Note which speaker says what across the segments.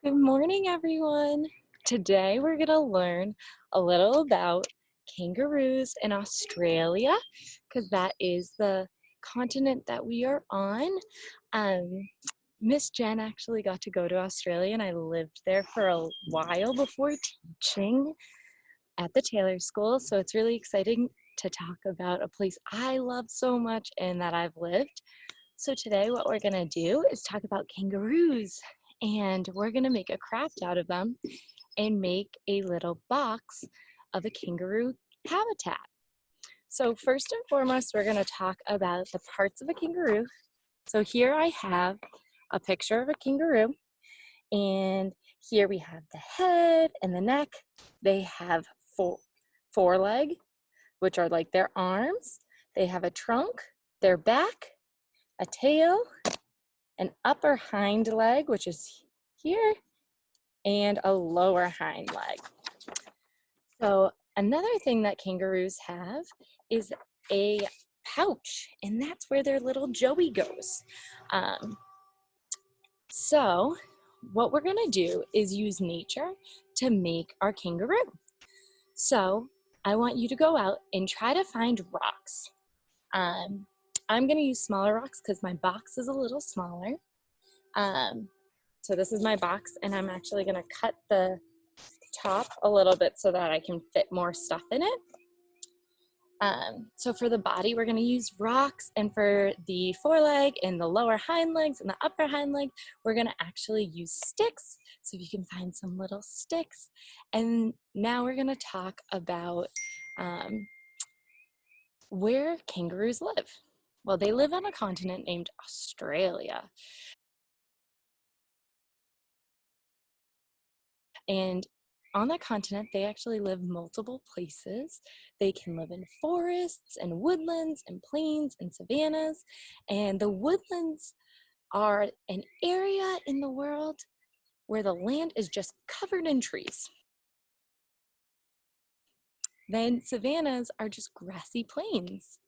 Speaker 1: Good morning, everyone. Today we're going to learn a little about kangaroos in Australia because that is the continent that we are on. Um, Miss Jen actually got to go to Australia and I lived there for a while before teaching at the Taylor School. So it's really exciting to talk about a place I love so much and that I've lived. So today what we're gonna do is talk about kangaroos and we're gonna make a craft out of them and make a little box of a kangaroo habitat. So first and foremost, we're gonna talk about the parts of a kangaroo. So here I have a picture of a kangaroo and here we have the head and the neck. They have foreleg, which are like their arms. They have a trunk, their back, a tail, an upper hind leg, which is here, and a lower hind leg. So another thing that kangaroos have is a pouch, and that's where their little Joey goes. So what we're gonna do is use nature to make our kangaroo. So I want you to go out and try to find rocks. I'm gonna use smaller rocks because my box is a little smaller. So this is my box and I'm actually gonna cut the top a little bit so that I can fit more stuff in it. So for the body, we're gonna use rocks, and for the foreleg and the lower hind legs and the upper hind leg, we're gonna actually use sticks. So if you can find some little sticks. And now we're gonna talk about where kangaroos live. Well, they live on a continent named Australia. And on that continent, they actually live multiple places. They can live in forests and woodlands and plains and savannas. And the woodlands are an area in the world where the land is just covered in trees. Then savannas are just grassy plains.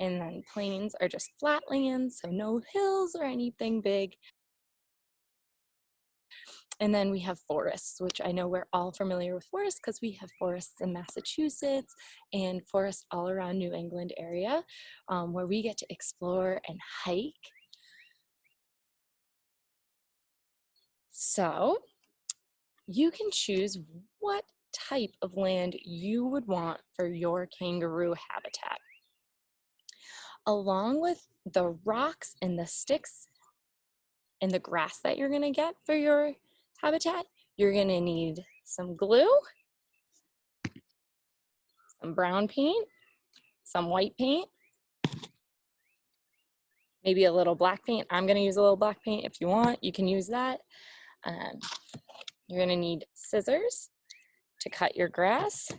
Speaker 1: And then plains are just flat lands, so no hills or anything big. And then we have forests, which I know we're all familiar with forests because we have forests in Massachusetts and forests all around New England area where we get to explore and hike. So you can choose what type of land you would want for your kangaroo habitat. Along with the rocks and the sticks and the grass that you're gonna get for your habitat, you're gonna need some glue, some brown paint, some white paint, maybe a little black paint. I'm gonna use a little black paint. If you want, you can use that. Um, you're gonna need scissors to cut your grass.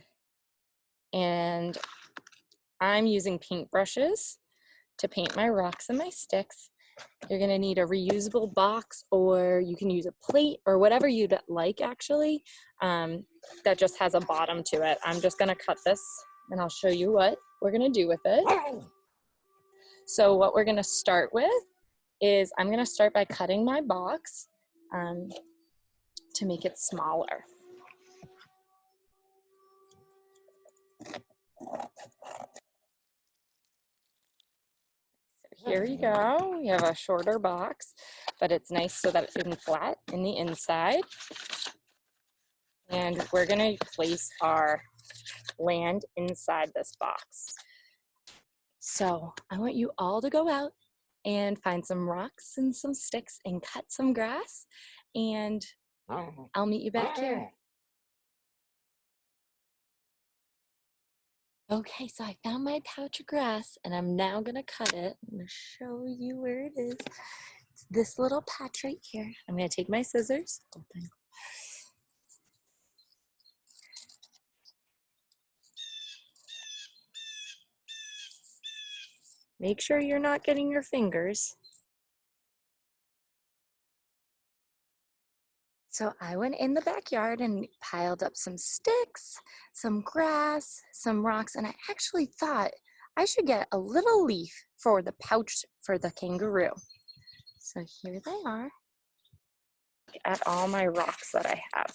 Speaker 1: And I'm using paintbrushes to paint my rocks and my sticks. You're gonna need a reusable box, or you can use a plate or whatever you'd like actually, that just has a bottom to it. I'm just gonna cut this and I'll show you what we're gonna do with it. So what we're gonna start with is I'm gonna start by cutting my box to make it smaller. So here we go. We have a shorter box, but it's nice so that it's even flat in the inside. And we're gonna place our land inside this box. So I want you all to go out and find some rocks and some sticks and cut some grass, and I'll meet you back here. Okay, so I found my pouch of grass and I'm now gonna cut it. I'm gonna show you where it is. It's this little patch right here. I'm gonna take my scissors. Make sure you're not getting your fingers. So I went in the backyard and piled up some sticks, some grass, some rocks, and I actually thought I should get a little leaf for the pouch for the kangaroo. So here they are. at all my rocks that I have.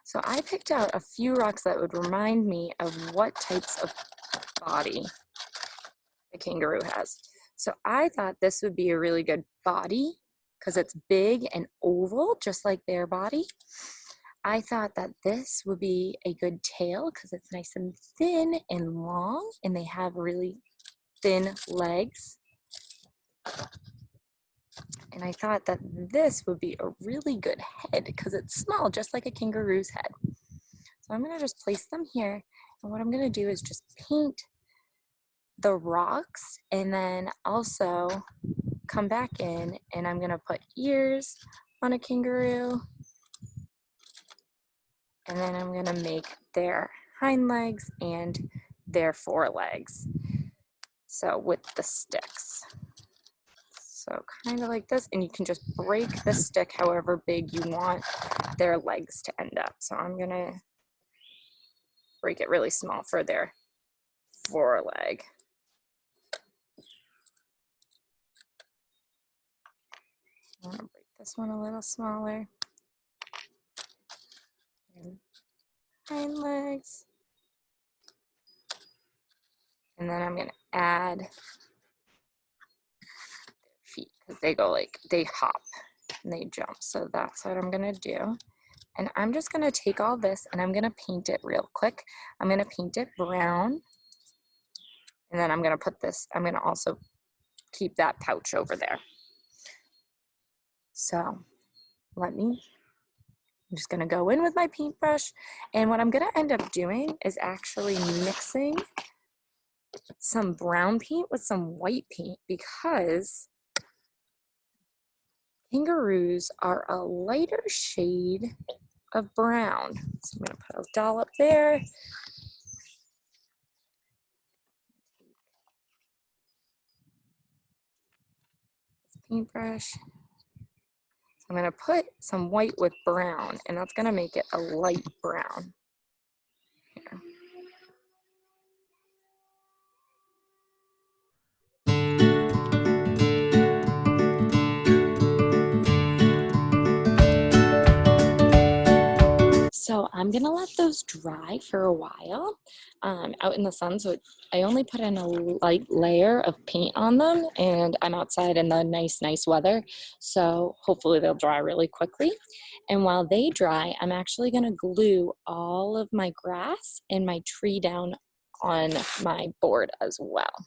Speaker 1: So I picked out a few rocks that would remind me of what types of body the kangaroo has. So I thought this would be a really good body because it's big and oval, just like their body. I thought that this would be a good tail because it's nice and thin and long, and they have really thin legs. And I thought that this would be a really good head because it's small, just like a kangaroo's head. So I'm gonna just place them here. And what I'm gonna do is just paint the rocks and then also come back in and I'm gonna put ears on a kangaroo. And then I'm gonna make their hind legs and their forelegs. So with the sticks. So kind of like this, and you can just break the stick however big you want their legs to end up. So I'm gonna break it really small for their foreleg. I'm gonna break this one a little smaller. And hind legs. And then I'm gonna add their feet because they go like, they hop and they jump. So that's what I'm gonna do. And I'm just gonna take all this and I'm gonna paint it real quick. I'm gonna paint it brown. And then I'm gonna put this, I'm gonna also keep that pouch over there. So I'm just gonna go in with my paintbrush. And what I'm gonna end up doing is actually mixing some brown paint with some white paint because kangaroos are a lighter shade of brown. So I'm gonna put a dollop there. Paintbrush. So I'm gonna put some white with brown, and that's gonna make it a light brown. Here. So I'm gonna let those dry for a while out in the sun. So I only put in a light layer of paint on them, and I'm outside in the nice weather. So hopefully they'll dry really quickly. And while they dry, I'm actually gonna glue all of my grass and my tree down on my board as well.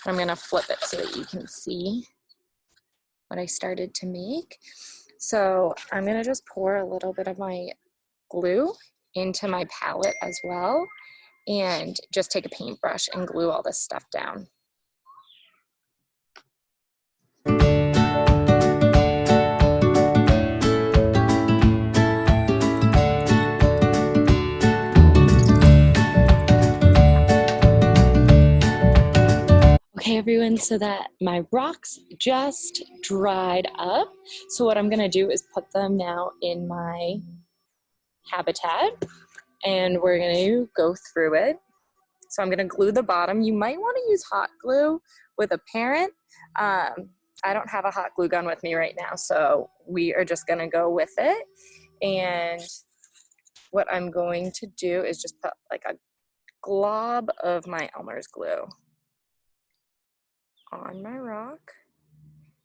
Speaker 1: I'm gonna flip it so that you can see what I started to make. So I'm gonna just pour a little bit of my glue into my palette as well and just take a paintbrush and glue all this stuff down. Okay everyone, so that my rocks just dried up. So what I'm gonna do is put them now in my habitat and we're gonna go through it. So I'm gonna glue the bottom. You might wanna use hot glue with a parent. I don't have a hot glue gun with me right now, so we are just gonna go with it. And what I'm going to do is just put like a glob of my Elmer's glue on my rock.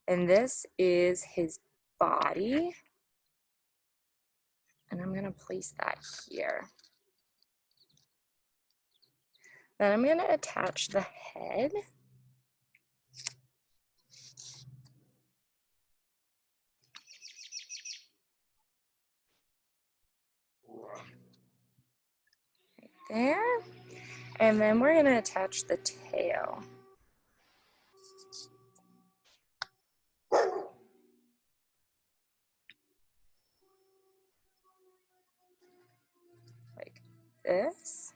Speaker 1: And this is his body. And I'm gonna place that here. Then I'm gonna attach the head. Right there. And then we're gonna attach the tail. Like this.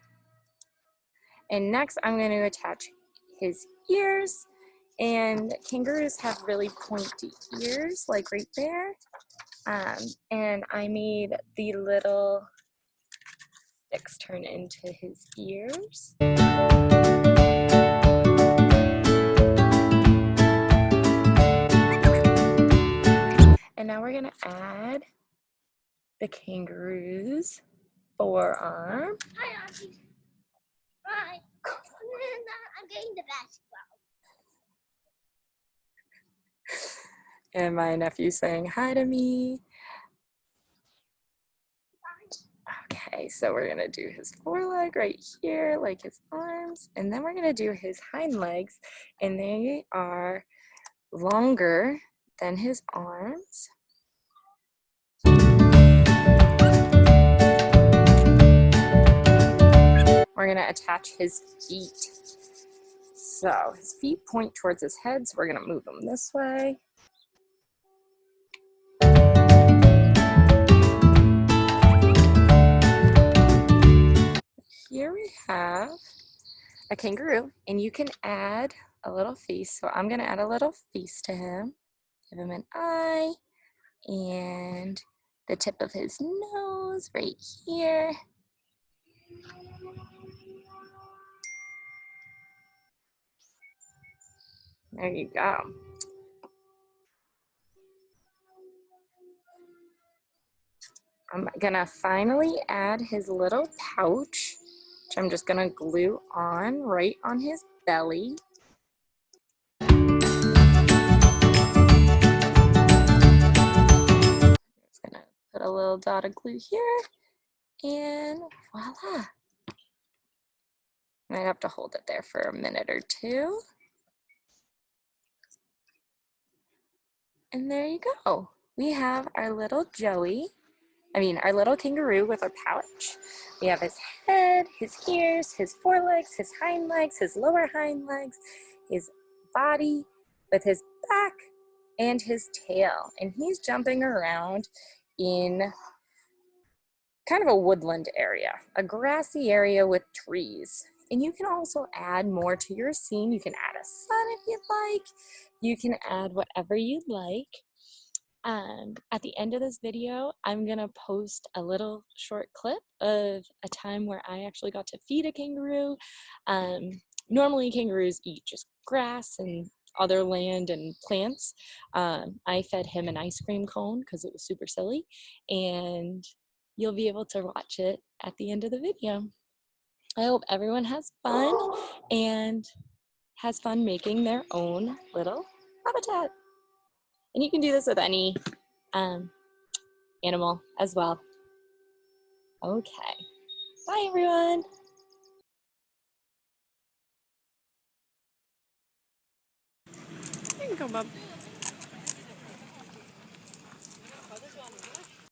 Speaker 1: And next I'm going to attach his ears. And kangaroos have really pointy ears, like right there. And I made the little sticks turn into his ears. now we're gonna add the kangaroo's forearm.
Speaker 2: Hi, Auntie. Hi. I'm getting the basketball.
Speaker 1: And my nephew saying hi to me. Okay, so we're gonna do his foreleg right here, like his arms, and then we're gonna do his hind legs, and they are longer than his arms. We're gonna attach his feet. So his feet point towards his head, so we're gonna move them this way. Here we have a kangaroo, and you can add a little face. So I'm gonna add a little face to him. Give him an eye and the tip of his nose right here. There you go. I'm gonna finally add his little pouch, which I'm just gonna glue on right on his belly. Just gonna put a little dot of glue here, and voila. Might have to hold it there for a minute or two. And there you go. We have our little our little kangaroo with our pouch. We have his head, his ears, his forelegs, his hind legs, his lower hind legs, his body with his back and his tail. And he's jumping around in kind of a woodland area, a grassy area with trees. And you can also add more to your scene. You can add a sun if you'd like. You can add whatever you'd like. At the end of this video, I'm gonna post a little short clip of a time where I actually got to feed a kangaroo. Normally kangaroos eat just grass and other land and plants. I fed him an ice cream cone because it was super silly, and you'll be able to watch it at the end of the video. I hope everyone has fun and has fun making their own little habitat. And you can do this with any animal as well. Okay, bye everyone. You can go, bub.